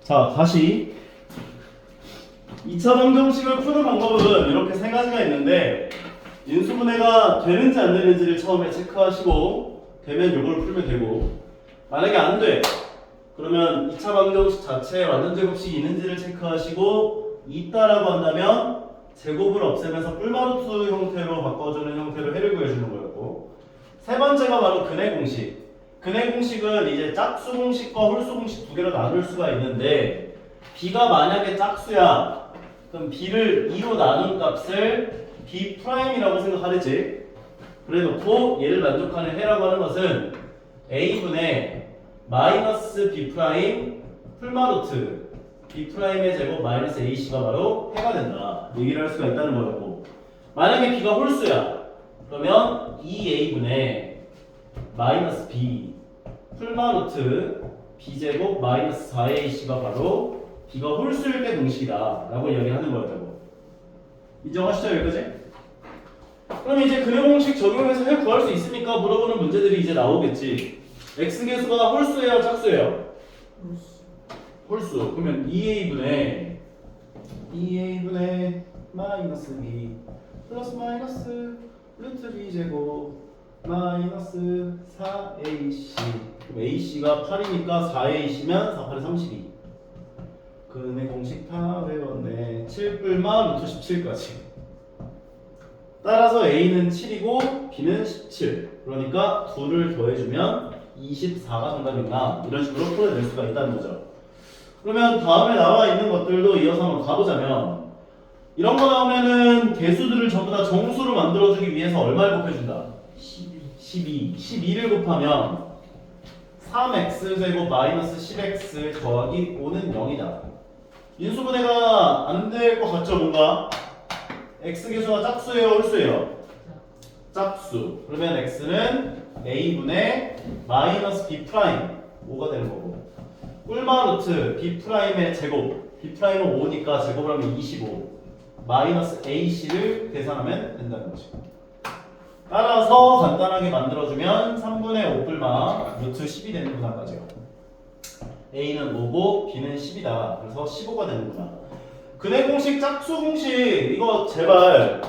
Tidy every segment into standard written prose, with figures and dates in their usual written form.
자, 다시 2차 방정식을 푸는 방법은 이렇게 세 가지가 있는데 인수분해가 되는지 안 되는지를 처음에 체크하시고 되면 이걸 풀면 되고 만약에 안 돼! 그러면 2차 방정식 자체에 완전제곱식이 있는지를 체크하시고 있다라고 한다면 제곱을 없애면서 뿔마루트 형태로 바꿔주는 형태로 해를 구해주는 거였고 세 번째가 바로 근해 공식. 근해 공식은 이제 짝수 공식과 홀수 공식 두 개로 나눌 수가 있는데 b가 만약에 짝수야 그럼 b를 2로 나눈 값을 b 프라임이라고 생각하랬지. 그래 놓고 얘를 만족하는 해라고 하는 것은 a분의 마이너스 b 프라임 풀마루트 b 프라임의 제곱 마이너스 ac가 바로 해가 된다 얘기를 할 수가 있다는 거였고 만약에 b가 홀수야 그러면 2a분의 마이너스 b 풀마루트 b제곱 마이너스 4ac가 바로 b가 홀수일 때 공식이다 라고 이야기를 하는 거였다고. 인정하시죠 여기까지? 그럼 이제 근해 공식 적용해서 해 구할 수 있습니까? 물어보는 문제들이 이제 나오겠지. x계수가 홀수예요 짝수예요? 홀수. 그러면 2a분의 마이너스 b 플러스 마이너스 루트 b제곱 마이너스 4ac. 그럼 ac가 8이니까 4ac면 4, 8에 32. 근해 공식 다 외웠네. 7뿔마 루트 17까지. 따라서 a는 7이고 b는 17. 그러니까 2를 더해주면 24가 정답인가? 이런 식으로 풀어낼 수가 있다는 거죠. 그러면 다음에 나와 있는 것들도 이어서 한번 가보자면 이런 거 나오면은 개수들을 전부 다 정수로 만들어주기 위해서 얼마를 곱해준다? 12. 12를 곱하면 3x제곱 마이너스 10x 더하기 5는 0이다. 인수분해가 안 될 것 같죠 뭔가? x계수가 짝수예요 홀수예요? 짝수. 그러면 x는 a분의 마이너스 b 프라임 5가 되는 거고 꿀마루트 b 프라임의 제곱 b 프라임은 5니까 제곱을 하면 25 마이너스 ac를 계산하면 된다는 거지. 따라서 간단하게 만들어주면 3분의 5뿔마 루트 10이 되는구나까지요. a는 5고 b는 10이다. 그래서 15가 되는구나. 근해 공식, 짝수 공식 이거 제발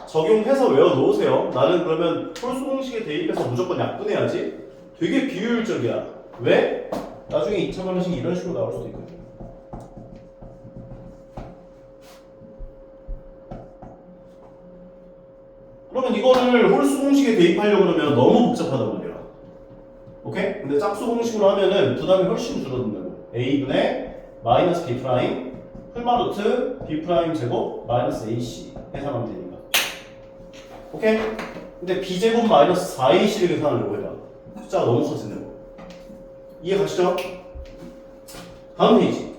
적용해서 외워놓으세요. 나는 그러면 홀수 공식에 대입해서 무조건 약분해야지. 되게 비효율적이야. 왜? 나중에 2차 방정식이 이런 식으로 나올 수도 있거든. 그러면 이거를 홀수 공식에 대입하려고 그러면 너무 복잡하단 말이야. 오케이? 근데 짝수 공식으로 하면은 부담이 훨씬 줄어든다고. a분의 마이너스 b 프라임 풀마루트 b 프라임 제곱 마이너스 ac 계산하면 되니까. 오케이? 근데 b제곱 마이너스 4ac를 계산하려고 해봐. 숫자가 너무 커지는 거. 이해 가시죠? 다음 페이지.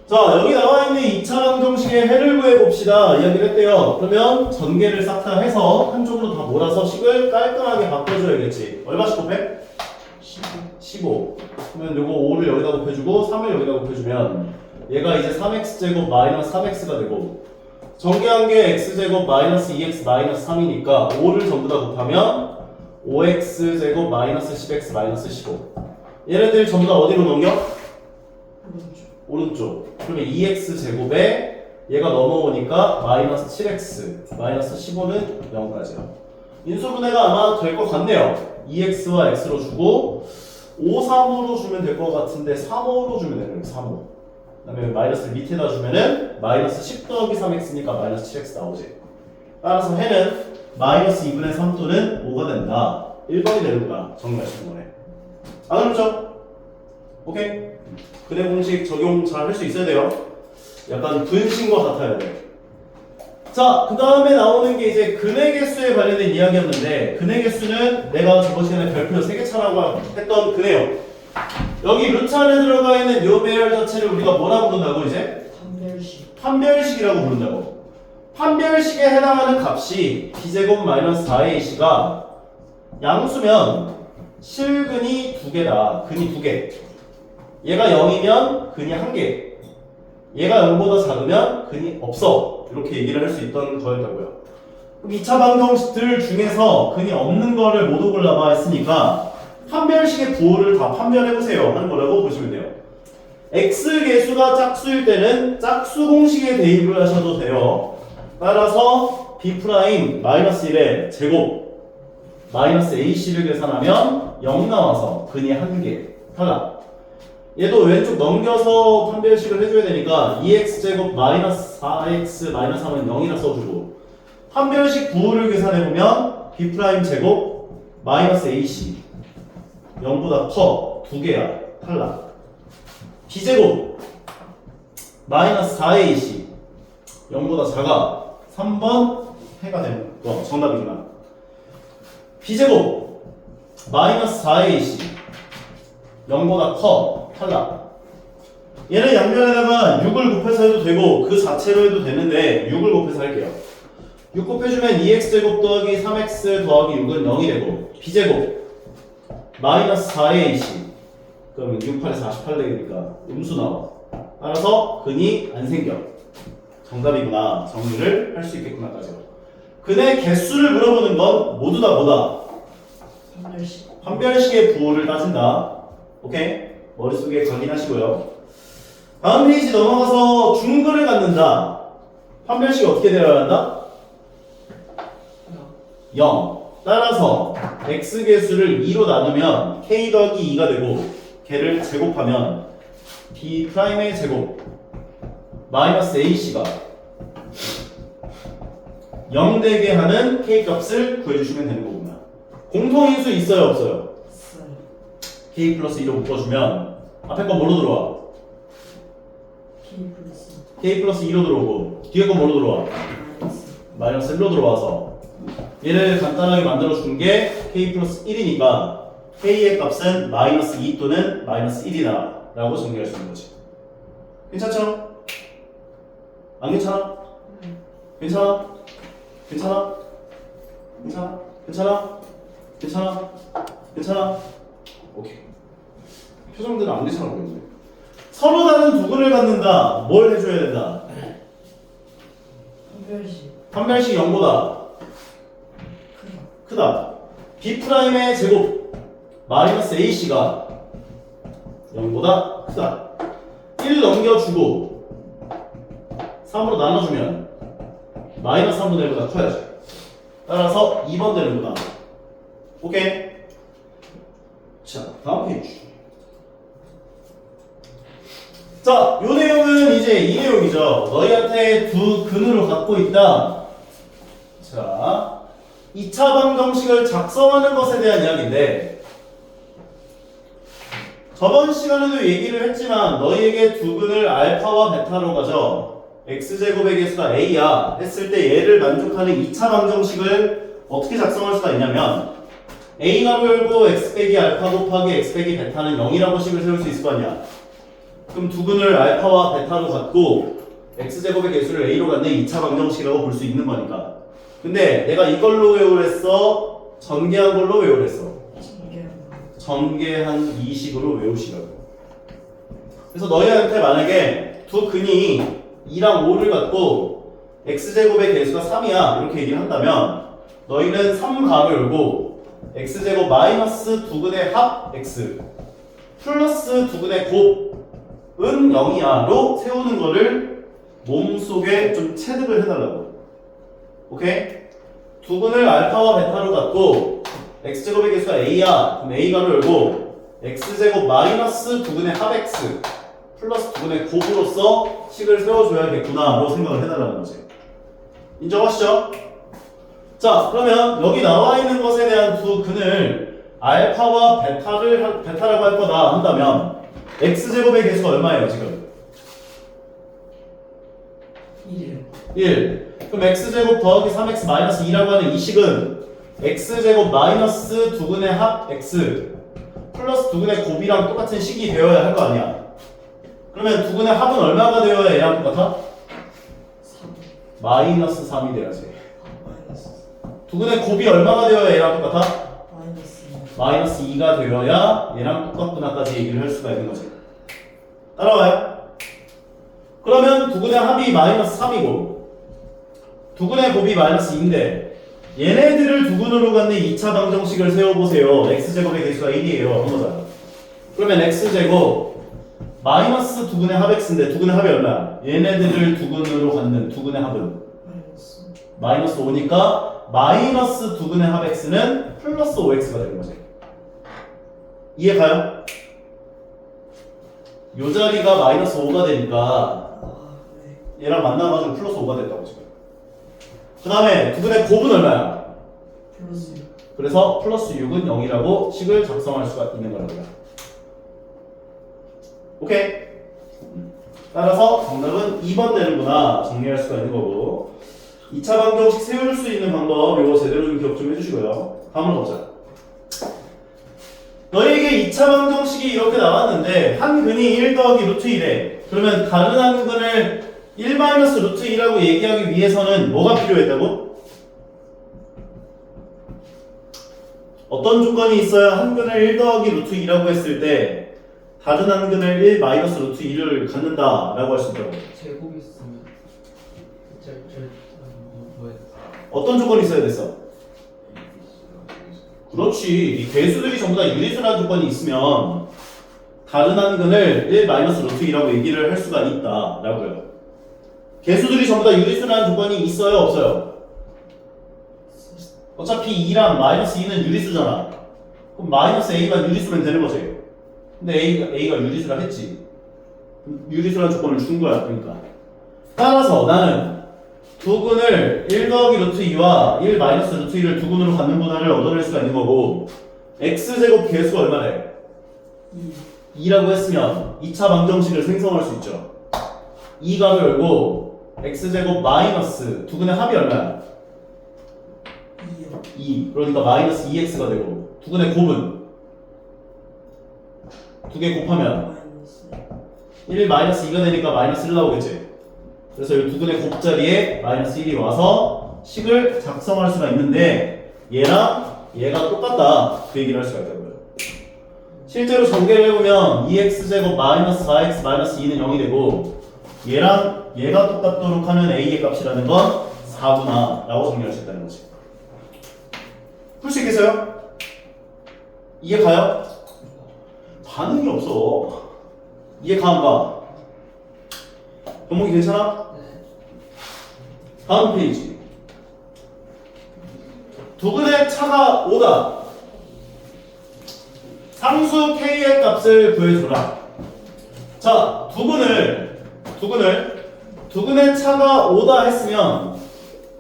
자, 여기 나와 있는 2차 방정식의 해를 구해 봅시다. 이야기를 했대요. 그러면 전개를 싹 다 해서 한쪽으로 다 몰아서 식을 깔끔하게 바꿔줘야겠지. 얼마씩 곱해? 15. 그러면 요거 5를 여기다 곱해주고 3을 여기다 곱해주면 얘가 이제 3x제곱 마이너스 3x가 되고 전개한 게 x제곱 마이너스 2x 마이너스 3이니까 5를 전부 다 곱하면 5x제곱 마이너스 10x 마이너스 15. 얘네들 전부 다 어디로 넘겨? 오른쪽. 그러면 2x제곱에 얘가 넘어오니까 마이너스 7x 마이너스 15는 0까지요. 인수분해가 아마 될 것 같네요. 2x와 x로 주고 5, 3으로 주면 될 것 같은데 3, 5로 주면 되는 거예요. 3, 5. 그 다음에 마이너스를 밑에다 주면은 마이너스 10 더하기 3x니까 마이너스 7x 나오지. 따라서 해는 마이너스 2분의 3 또는 5가 된다. 1번이 되는 거야. 정리하시는 거네. 안 어렵죠? 오케이? 근해 공식 적용 잘 할 수 있어야 돼요. 약간 분신과 같아야 돼. 자, 그 다음에 나오는 게 이제 근해 개수에 관련된 이야기였는데 근해 개수는 내가 저번 시간에 별표 3개 차라고 했던 근해요. 여기 루트 안에 들어가 있는 요 배열 자체를 우리가 뭐라고 부른다고 이제? 판별식이라고 부른다고. 판별식에 해당하는 값이 b제곱 마이너스 4ac가 양수면 실근이 2개다. 근이 2개. 얘가 0이면 근이 1개. 얘가 0보다 작으면 근이 없어. 이렇게 얘기를 할 수 있던 거였다고요. 그럼 2차 방정식들 중에서 근이 없는 거를 모두 골라봐 했으니까 판별식의 부호를 다 판별해보세요 하는 거라고 보시면 돼요. x 개수가 짝수일 때는 짝수 공식에 대입을 하셔도 돼요. 따라서 b 프라임 마이너스 1의 제곱 마이너스 ac를 계산하면 0 나와서 근이 1개 탈락. 얘도 왼쪽 넘겨서 판별식을 해줘야 되니까 2x제곱 마이너스 4x 마이너스 3은 0이라 써주고, 판별식 부호를 계산해보면 b 프라임 제곱 마이너스 ac 0보다 커 2개야 탈락. b제곱 마이너스 4ac 0보다 작아 3번 해가 되는 거 정답이구나. b제곱 마이너스 4ac 0보다 커 탈락. 얘는 양변에다가 6을 곱해서 해도 되고 그 자체로 해도 되는데 6을 곱해서 할게요. 6 곱해주면 2x제곱 더하기 3x 더하기 6은 0이 되고, b제곱 마이너스 4ac 그러면 6, 8에 48 되니까 음수 나와. 따라서 근이 안 생겨. 정답이구나. 정리를 할 수 있겠구나까지요. 근의 개수를 물어보는 건 모두 다 뭐다? 판별식의 부호를 따진다. 오케이? 머릿속에 각인하시고요. 다음 페이지 넘어가서 중근을 갖는다. 판별식이 어떻게 되어야 한다? 0. 따라서 x개수를 2로 나누면 k 더하기 2가 되고, 걔를 제곱하면 b 프라임의 제곱 마이너스 ac가 0 되게 하는 k 값을 구해주시면 되는 거구나. 공통인수 있어요 없어요? k 플러스 2로 묶어주면 앞에 거 뭐로 들어와? k 플러스 2로 들어오고 뒤에 거 뭐로 들어와? 마이너스 1로 들어와서 얘를 간단하게 만들어준 게 k 플러스 1이니까 k의 값은 마이너스 2 또는 마이너스 1이다 라고 정리할 수 있는 거지. 괜찮죠? 안 괜찮아? 괜찮아? 괜찮아? 괜찮아? 괜찮아? 괜찮아? 괜찮아? 오케이. 표정들은 안 괜찮아 보이는데. 서로 다른 두 근을 갖는다. 뭘 해줘야 된다? 판별식 0보다 크다. b 프라임의 제곱 마이너스 ac가 0보다 크다. 1 넘겨주고 3으로 나눠주면 마이너스 3분의 1보다 커야지. 따라서 2번 되는구나. 오케이. 자, 다음 페이지. 자, 요 내용은 이제 이 내용이죠. 너희한테 두 근으로 갖고 있다. 자, 2차 방정식을 작성하는 것에 대한 이야기인데, 저번 시간에도 얘기를 했지만 너희에게 두 근을 알파와 베타로 가져 x제곱의 개수가 a야 했을 때 얘를 만족하는 2차 방정식을 어떻게 작성할 수가 있냐면, a가로 열고 x 빼기 알파 곱하기 x 빼기 베타는 0이라고 식을 세울 수 있을 거 아니야. 그럼 두 근을 알파와 베타로 갖고 x제곱의 개수를 a로 갖는 2차 방정식이라고 볼 수 있는 거니까. 근데 내가 이걸로 외우랬어? 전개한 걸로 외우랬어? 전개한 이 식으로 외우시라고. 그래서 너희한테 만약에 두 근이 2랑 5를 갖고 x제곱의 개수가 3이야 이렇게 얘기를 한다면, 너희는 3가로 열고 x제곱 마이너스 두 근의 합 x 플러스 두 근의 곱은 0이야 로 세우는 거를 몸속에 좀 체득을 해달라고. 오케이? 두 근을 알파와 베타로 갖고 x제곱의 개수가 a야. 그럼 a가로 열고 x제곱 마이너스 두 근의 합 x 플러스 두 근의 곱으로서 식을 세워줘야겠구나 로 생각을 해달라는 거지. 인정하시죠? 자, 그러면 여기 나와 있는 것에 대한 두 근을 알파와 베타라고 할 거다 한다면 x제곱의 개수가 얼마예요 지금? 1이요. 1. 그럼 x제곱 더하기 3x 마이너스 2라고 하는 이 식은 x제곱 마이너스 두 근의 합 x 플러스 두 근의 곱이랑 똑같은 식이 되어야 할 거 아니야. 그러면 두 근의 합은 얼마가 되어야 얘랑 똑같아? 3. 마이너스 3이 돼야지. 마이너스. 두 근의 곱이 얼마가 되어야 얘랑 똑같아? 마이너스. 마이너스 2가 되어야 얘랑 똑같구나까지 얘기를 할 수가 있는 거지. 따라와요? 그러면 두 근의 합이 마이너스 3이고 두 근의 곱이 마이너스 2인데 얘네들을 두근으로 갖는 2차 방정식을 세워보세요. x제곱의 개수가 1이에요. 한번더. 그러면 x제곱 마이너스 두근의 합 x인데 두근의 합이 얼마야? 얘네들을 두근으로 갖는 두근의 합은 마이너스. 마이너스 5니까 마이너스 두근의 합 x는 플러스 5x가 되는 거지. 이해 가요? 요 자리가 마이너스 5가 되니까 아, 네. 얘랑 만나가지고 플러스 5가 됐다고 지금. 그 다음에 두근의 곱은 얼마야? 플러스 6. 그래서 플러스 6은 0이라고 식을 작성할 수가 있는 거라고요. 오케이? 따라서 정답은 2번 되는구나 정리할 수가 있는 거고 2차 방정식 세울 수 있는 방법 이거 제대로 좀 기억 좀 해주시고요. 다음으로 가보자. 너에게 2차 방정식이 이렇게 나왔는데 한 근이 1 더하기 루트 1에 그러면 다른 한 근을 1 마이너스 루트 2라고 얘기하기 위해서는 뭐가 필요했다고? 어떤 조건이 있어야 한 근을 1 더하기 루트 2라고 했을 때 다른 한 근을 1 마이너스 루트 2를 갖는다 라고 할 수 있다고. 제곱이 있으면 뭐야? 어떤 조건이 있어야 됐어? 그렇지. 이 개수들이 전부 다 유리수라는 조건이 있으면 다른 한 근을 1 마이너스 루트 2라고 얘기를 할 수가 있다 라고요. 개수들이 전부 다 유리수라는 조건이 있어요 없어요? 어차피 2랑 마이너스 2는 유리수잖아. 그럼 마이너스 a가 유리수면 되는 거지. 근데 a가 유리수라 했지. 유리수라는 조건을 준 거야. 그러니까 따라서 나는 두근을 1 더하기 루트 2와 1 마이너스 루트 2를 두근으로 갖는 분할을 얻어낼 수가 있는 거고 x제곱 개수가 얼마래? 2라고 했으면 2차 방정식을 생성할 수 있죠. 2가 열고 x제곱 마이너스 두근의 합이 얼마야? 2요. 2. 그러니까 마이너스 2x가 되고 두근의 곱은 두 개 곱하면 마이너스. 1 마이너스 2가 되니까 마이너스 1 나오겠지. 그래서 이 두근의 곱자리에 마이너스 1이 와서 식을 작성할 수가 있는데 얘랑 얘가 똑같다 그 얘기를 할 수가 있다고요. 실제로 전개를 해보면 2x제곱 마이너스 4x 마이너스 2는 0이 되고 얘랑 얘가 똑같도록 하는 a의 값이라는 건 4구나 라고 정리할 수 있다는 거지. 풀 수 있겠어요? 이해 가요? 반응이 없어. 이해 가 안 가? 경목이 괜찮아? 다음 페이지. 두근의 차가 5다. 상수 k의 값을 구해줘라. 자, 두근의 차가 5다 했으면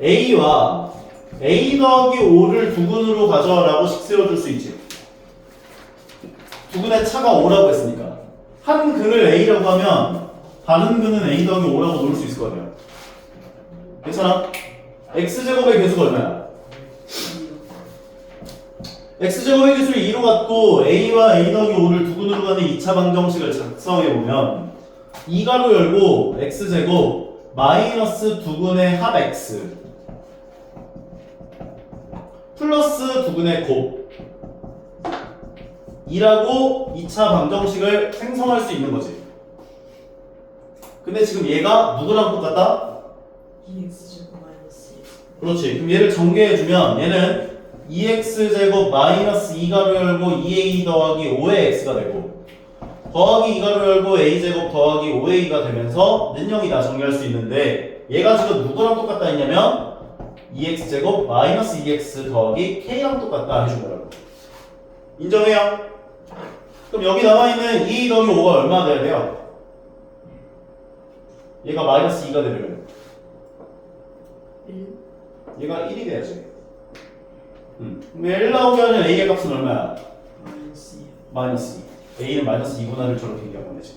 a와 a 더하기 5를 두근으로 가져와라고 식 세워줄 수 있지. 두근의 차가 5라고 했으니까 한 근을 a라고 하면 다른 근은 a 더하기 5라고 놓을 수 있을 거 아니야. 괜찮아? x제곱의 개수가 얼마야? x제곱의 개수를 2로 갖고 a와 a 더하기 5를 두근으로 가는 2차 방정식을 작성해보면 2가로 열고 x제곱 마이너스 두근의 합 x 플러스 두근의 곱 2라고 2차 방정식을 생성할 수 있는 거지. 근데 지금 얘가 누구랑 똑같다? 2x제곱 마이너스 2. 그렇지. 그럼 얘를 전개해주면 얘는 2x제곱 마이너스 2가로 열고 2a 더하기 5의 x가 되고 더하기 2가로 열고 a제곱 더하기 5a가 되면서 는 0이다 정리할 수 있는데 얘가 지금 누구랑 똑같다 했냐면 2x제곱 마이너스 2x 더하기 k랑 똑같다 해준 거라고. 인정해요? 그럼 여기 남아있는 2 더하기 5가 얼마나 돼야 돼요? 얘가 마이너스 2가 되려면 1. 얘가 1이 돼야지. 그럼 1 나오게 하는 a의 값은 얼마야? 마이너스 2. 마이너스 2. a는 마이너스 2구나를 저렇게 얘기하면 되지.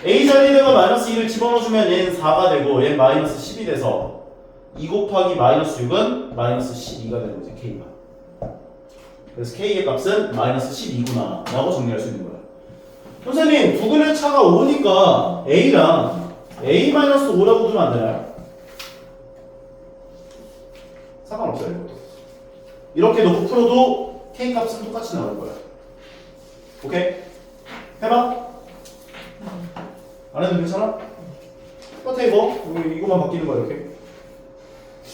a 자리에다가 마이너스 2를 집어넣어주면 얘는 4가 되고 얘는 마이너스 10이 돼서 2 곱하기 마이너스 6은 마이너스 12가 되는 거지 k가. 그래서 k의 값은 마이너스 12구나 라고 정리할 수 있는 거야. 선생님 두근의 차가 5니까 a랑 a-5라고 두면 안 되나요? 상관없어요. 이것도. 이렇게 놓고 풀어도 k 값은 똑같이 나올 거야. 오케이? 해봐. 안 해도 괜찮아? 똑같아 이거. 이거만 바뀌는 거야 이렇게.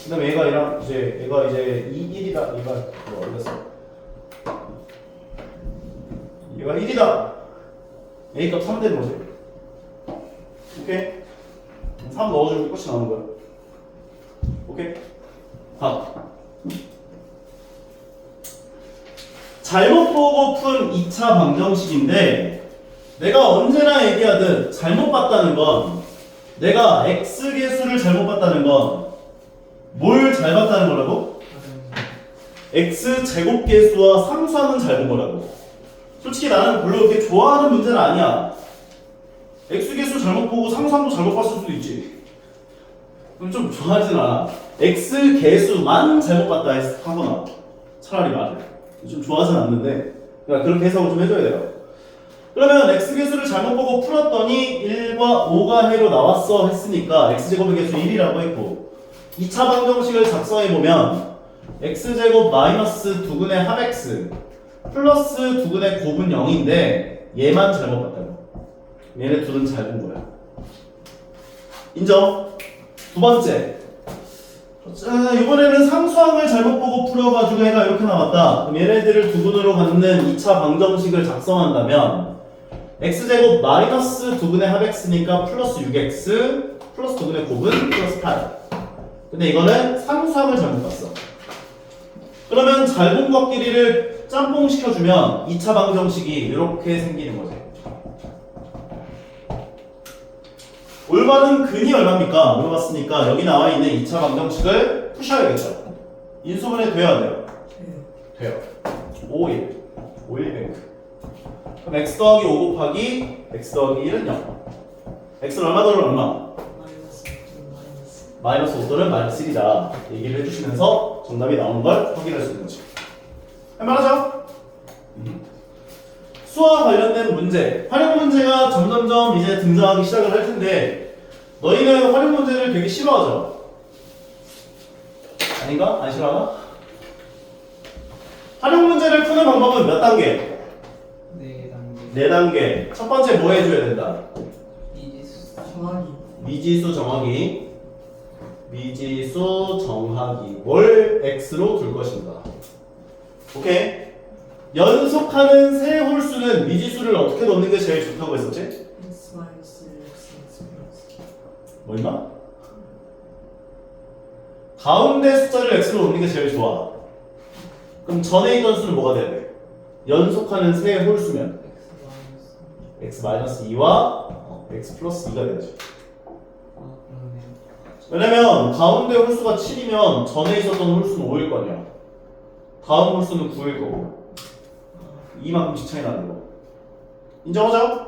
그다음에 얘가 이제 1이다. 얘가 어디 갔어? 얘가 1이다. A 값 3 되는 거지. 오케이. 3 넣어주면 끝이 나오는 거야. 오케이. 답. 잘못 보고 푼 2차 방정식인데 내가 언제나 얘기하듯 잘못 봤다는 건 내가 x계수를 잘못 봤다는 건 뭘 잘 봤다는 거라고? x제곱계수와 상수항은 잘 본 거라고. 솔직히 나는 별로 그렇게 좋아하는 문제는 아니야. x계수 잘못 보고 상수항도 잘못 봤을 수도 있지. 그럼 좀 좋아하진 않아. x계수만 잘못 봤다 하거나 차라리 말해. 좀 좋아하진 않는데 그러니까 그렇게 해석을 좀 해줘야 돼요. 그러면 x계수를 잘못 보고 풀었더니 1과 5가 해로 나왔어 했으니까 x제곱의 계수 1이라고 했고 2차 방정식을 작성해보면 x제곱 마이너스 두근의 합 x 플러스 두근의 곱은 0인데 얘만 잘못 봤다고. 얘네 둘은 잘 본 거야. 인정? 두 번째. 자, 이번에는 상수항을 잘못 보고 풀어가지고 얘가 이렇게 나왔다. 그럼 얘네들을 두근으로 갖는 2차 방정식을 작성한다면 x제곱 마이너스 두근의 합 x니까 플러스 6x 플러스 두근의 곱은 플러스 8. 근데 이거는 상수항을 잘못 봤어. 그러면 잘 본 것끼리를 짬뽕 시켜주면 2차 방정식이 이렇게 생기는 거지. 올바른 근이 얼마입니까? 물어봤으니까 여기 나와 있는 2차 방정식을 푸셔야겠죠. 인수분해 돼야 돼요. 돼요. 5, 1. 5, 1 뱅크. 그럼 x 더하기 5 곱하기 x 더하기 1은 0. x는 얼마 더는 얼마? 마이너스 5 또는 마이너스 1이다. 얘기를 해주시면서 정답이 나오는 걸 확인할 수 있는 거지. 말하죠? 수와 관련된 문제, 활용 문제가 점점점 이제 등장하기 시작을 할 텐데 너희는 활용 문제를 되게 싫어하죠? 아닌가? 안 싫어하나? 활용 문제를 푸는 방법은 몇 단계? 네 단계. 첫 번째 뭐 해줘야 된다? 미지수 정하기. 미지수 정하기. 뭘 x로 둘 것인가? 오케이. 연속하는 세 홀수는 미지수를 어떻게 넣는 게 제일 좋다고 했었지? 뭐 임마? 가운데 숫자를 x로 넣는 게 제일 좋아. 그럼 전에 있던 수는 뭐가 돼야 돼? 연속하는 세 홀수면 x-2와 x 플러스 2가 돼야지. 왜냐면 가운데 홀수가 7이면 전에 있었던 홀수는 5일 거 아니야. 다음 홀수는 9일 거고. 이만큼씩 차이 나는 거. 인정하죠?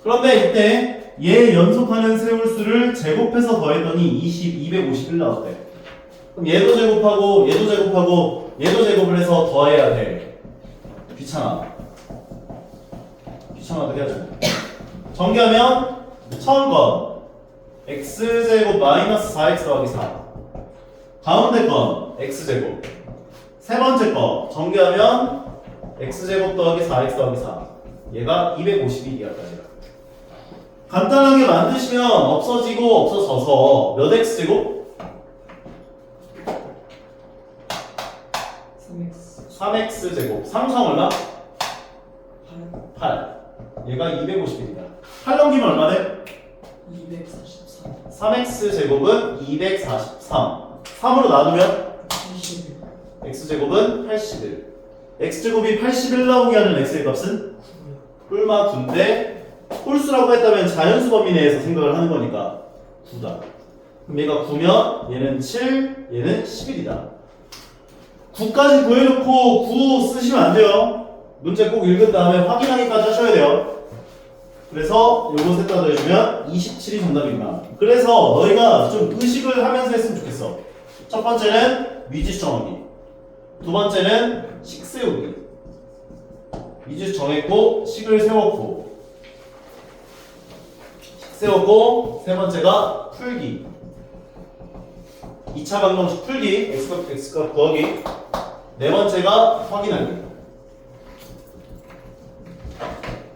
그런데 이때 얘 연속하는 세 홀수를 제곱해서 더했더니 251 나왔대. 그럼 얘도 제곱하고 얘도 제곱하고 얘도 제곱을 해서 더해야 돼. 귀찮아. 귀찮아도 해야지. 전개하면 처음 건 x제곱 마이너스 4x 더하기 4. 가운데 건 x제곱. 세 번째 거 전개하면 x제곱 더하기 4x 더하기 4. 얘가 251이야까지가. 간단하게 만드시면 없어지고 없어져서 몇 x제곱? 3x제곱. 상수항 얼마? 8. 얘가 251이다. 8 넘기면 얼마 돼? 243. 3x제곱은 243. 3으로 나누면 21. x제곱은 81. x제곱이 81 나오게 하는 x의 값은? 꿀마 9인데 홀수라고 했다면 자연수 범위 내에서 생각을 하는 거니까 9다. 그럼 얘가 9면 얘는 7, 얘는 11이다. 9까지 구해놓고 9 쓰시면 안 돼요. 문제 꼭 읽은 다음에 확인하기까지 하셔야 돼요. 그래서 요거 셋 다 더해주면 27이 정답입니다. 그래서 너희가 좀 의식을 하면서 했으면 좋겠어. 첫 번째는 미지수 정하기. 두 번째는 식 세우기. 미지수 정했고 식을 세웠고 식 세웠고 세 번째가 풀기. 2차 방정식 풀기. x값 구하기. 네 번째가 확인하기.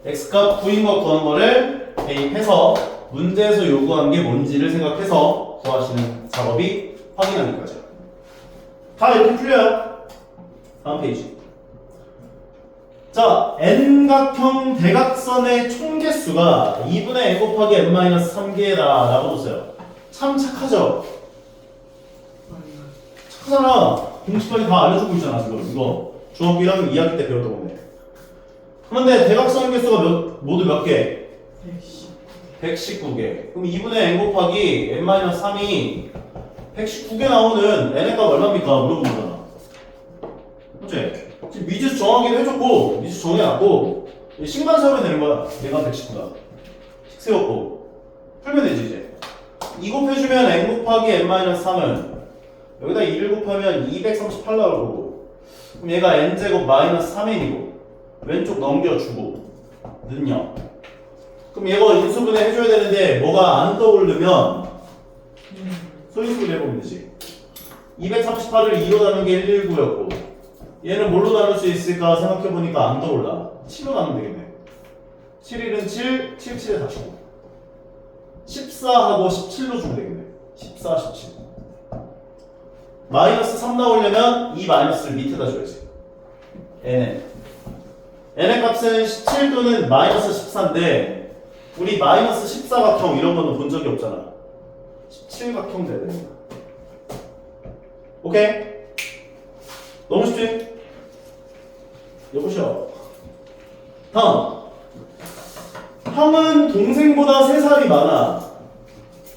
x값 구인 거 구한 거를 대입해서 문제에서 요구한 게 뭔지를 생각해서 구하시는 작업이 확인하기까지. 다 이렇게 풀려요. 다음 페이지. 자, n각형 대각선의 총개수가 2분의 n 곱하기 n-3개다 라고 줬어요. 참 착하죠? 착하잖아. 공식까지 다 알려주고 있잖아 지금. 이거 중학교 1학년 2학기 때 배웠던 건데. 그런데 대각선 개수가 모두 몇 개? 119개. 그럼 2분의 n 곱하기 n-3이 119개 나오는 n의 값 얼마입니까? 물어보는 거잖아. 그치? 지금 미지수 정하기도 해줬고 미지수 정해놨고 식만 세우면 되는 거야. 얘가 119다. 식 세웠고 풀면 되지 이제. 2 곱해주면 n 곱하기 n-3은 여기다 2를 곱하면 238 나올 거고, 그럼 얘가 n제곱 마이너스 3n이고 왼쪽 넘겨주고 는요. 그럼 얘가 인수분해 해줘야 되는데 뭐가 안 떠오르면 소인수분해 해보면 되지. 238을 2로 나눈 게 119였고 얘는 뭘로 나눌 수 있을까 생각해보니까 안 떠올라. 7로 나누면 되겠네. 7, 1은 7, 7, 7에 49. 14하고 17로 주면 되겠네. 14, 17. 마이너스 3 나오려면 이 마이너스를 밑에다 줘야지. n의 값은 17 또는 마이너스 14인데 우리 마이너스 14각형 이런 거는 본 적이 없잖아. 17각형 돼야 됩니다. 오케이? 너무 쉽지? 여보시오. 다음. 형은 동생보다 3살이 많아.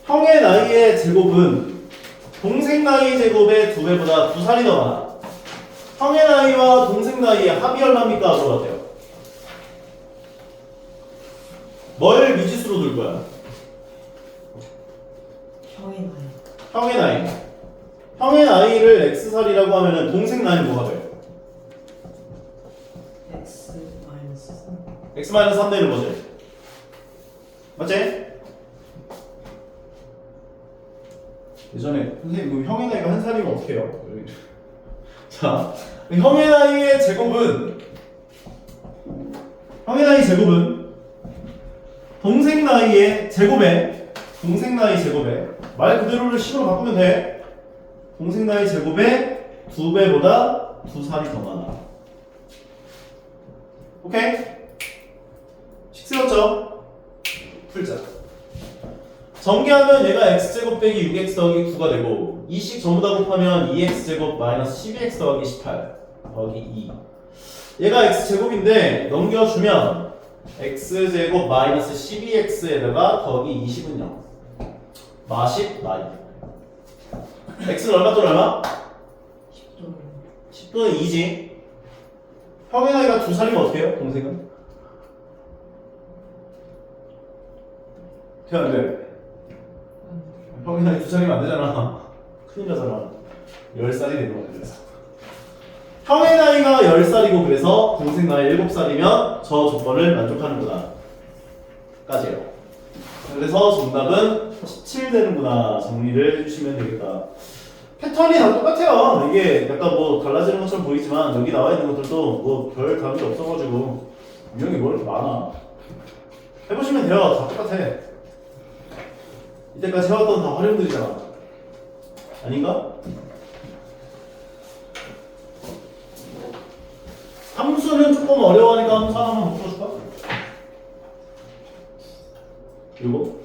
형의 나이의 제곱은 동생 나이 제곱의 2배보다 2살이 더 많아. 형의 나이와 동생 나이의 합이 얼마입니까? 물어봤대요. 뭘 미지수로 둘 거야? 형의 나이. 형의 나이. 형의 나이를 x살이라고 하면은 동생 나이는 뭐가 돼? x-3. x-3 되는 거지. 맞지? 예전에 선생님 이거 형의 나이가 한 살이면 어떻게 해요? 자, 형의 나이의 제곱은 동생 나이의 제곱에 말 그대로를 식으로 바꾸면 돼. 동생 나이 제곱에 2배보다 2살이 더 많아. 오케이? 식 세웠죠? 풀자. 전개하면 얘가 x제곱 빼기 6x 더하기 9가 되고 이 식 전부 다 곱하면 2x제곱 마이너스 12x 더하기 18 더하기 2. 얘가 x제곱인데 넘겨주면 x제곱 마이너스 12x에다가 더하기 20은 0. 마십 나이. x는 얼마 또는 얼마? 10 또는 2지. 형의 나이가 2살이면 어떻게 해요? 동생은? 그냥 안 돼. 형의 나이 2살이면 안 되잖아. 큰일 나잖아. 10살이 되는 거야. 그래서 형의 나이가 10살이고 그래서 동생 나이 7살이면 저 조건을 만족하는구나 까지예요. 그래서 정답은 17 되는구나 정리를 해주시면 되겠다. 패턴이 다 똑같아요. 이게 약간 뭐 달라지는 것처럼 보이지만 여기 나와 있는 것들도 뭐 별 다른 게 없어가지고 유형이 뭐 이렇게 많아. 해보시면 돼요. 다 똑같아. 이때까지 해왔던 다 활용들이잖아. 아닌가? 함수는 조금 어려워하니까 함수 하나만 더 풀어줄까? 이거?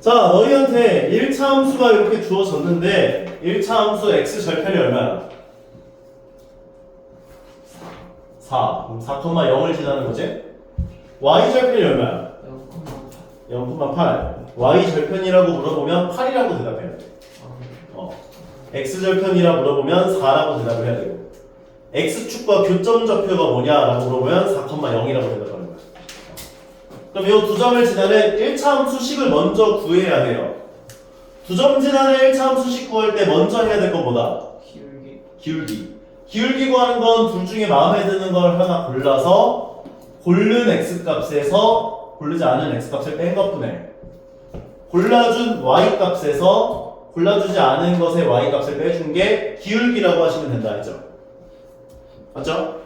자, 너희한테 1차 함수가 이렇게 주어졌는데 1차 함수 x 절편이 얼마야? 4. 그럼 4,0을 지나는 거지? y 절편이 얼마야? 0,8. y 절편이라고 물어보면 8이라고 대답해야 돼. x 절편이라 물어보면 4라고 대답을 해야 되고 x축과 교점 좌표가 뭐냐라고 물어보면 4,0이라고 대답하는 거야. 그럼 이 두 점을 지나는 1차 함수식을 먼저 구해야 돼요. 두 점 지나는 1차 함수식 구할 때 먼저 해야 될 건 뭐다? 기울기 구하는 건 둘 중에 마음에 드는 걸 하나 골라서 고른 x값에서 고르지 않은 x값을 뺀 것뿐에 골라준 y값에서 골라주지 않은 것의 y값을 빼준 게 기울기라고 하시면 된다 했죠. 맞죠?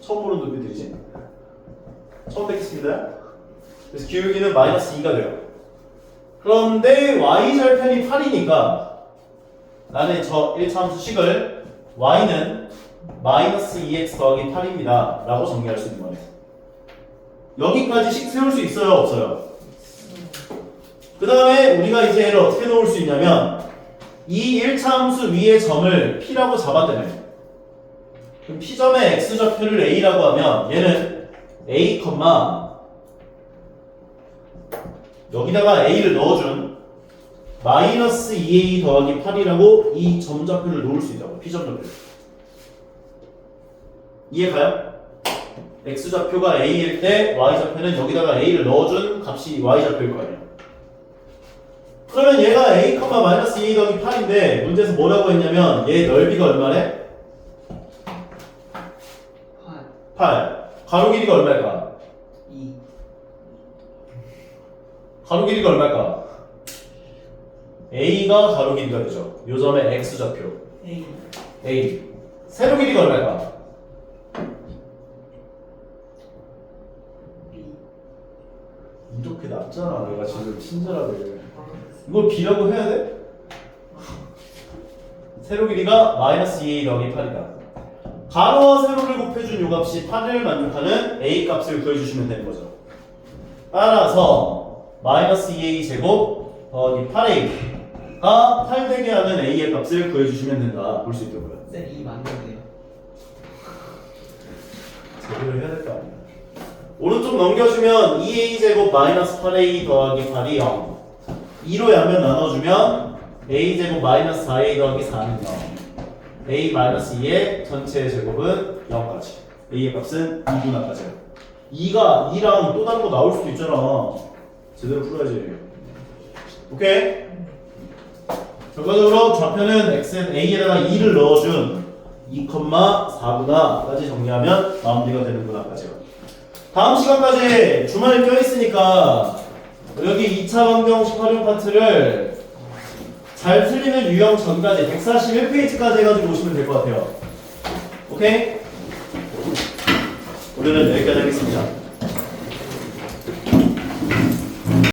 처음 보는 눈빛들이지? 처음 뵙겠습니다. 그래서 기울기는 마이너스 2가 돼요. 그런데 y절편이 8이니까 나는 저 1차함수식을 y는 마이너스 2x 더하기 8입니다 라고 정리할 수 있는 거예요. 여기까지 식 세울 수 있어요 없어요? 그 다음에 우리가 이제 얘를 어떻게 놓을 수 있냐면 이 1차 함수 위의 점을 P라고 잡았다며. 그럼 P점의 X좌표를 A라고 하면 얘는 A, 여기다가 A를 넣어준 마이너스 2A 더하기 8이라고 이 점좌표를 놓을 수 있다고. P점좌표. 이해가요? X좌표가 A일 때 Y좌표는 여기다가 A를 넣어준 값이 Y좌표일 거 아니에요. 그러면 얘가 A, 마이너스 2A 더하기 8인데 문제에서 뭐라고 했냐면 얘 넓이가 얼마래? 8. 가로 길이가 얼마일까? 2. 가로 길이가 얼마일까? A가 가로 길이가 되죠. 요 점의 X좌표 A. A. 세로 길이가 얼마일까? B. 이렇게 낮잖아 내가 지금 친절하게. 이걸 B라고 해야 돼? 세로 길이가 마이너스 2A 더하기 8이다. 가로와 세로를 곱해준 요 값이 8을 만족하는 A 값을 구해주시면 되는 거죠. 따라서 마이너스 2A 제곱 더하기 8A가 8 되게 하는 A의 값을 구해주시면 된다. 볼 수 있다고요. 쌤, 이 맞는데요. 제대로 해야 될 거 아니야. 오른쪽 넘겨주면 2A 제곱 마이너스 8A 더하기 8이 0. 2로 양면 나눠주면 A 제곱 마이너스 4A 더하기 4는 0. A 마이너스 2의 전체 제곱은 0까지. A의 값은 2분할까지요. 2가 2랑 또 다른 거 나올 수도 있잖아. 제대로 풀어야지. 오케이? 결과적으로 좌표는 A에다가 2를 넣어준 2,4구나까지 정리하면 마무리가 되는구나까지요. 다음 시간까지 주말 껴있으니까 여기 2차 방정식 활용 파트를 잘 틀리는 유형 전까지 141페이지까지 해가지고 오시면 될 것 같아요. 오케이? 오늘은 여기까지 하겠습니다.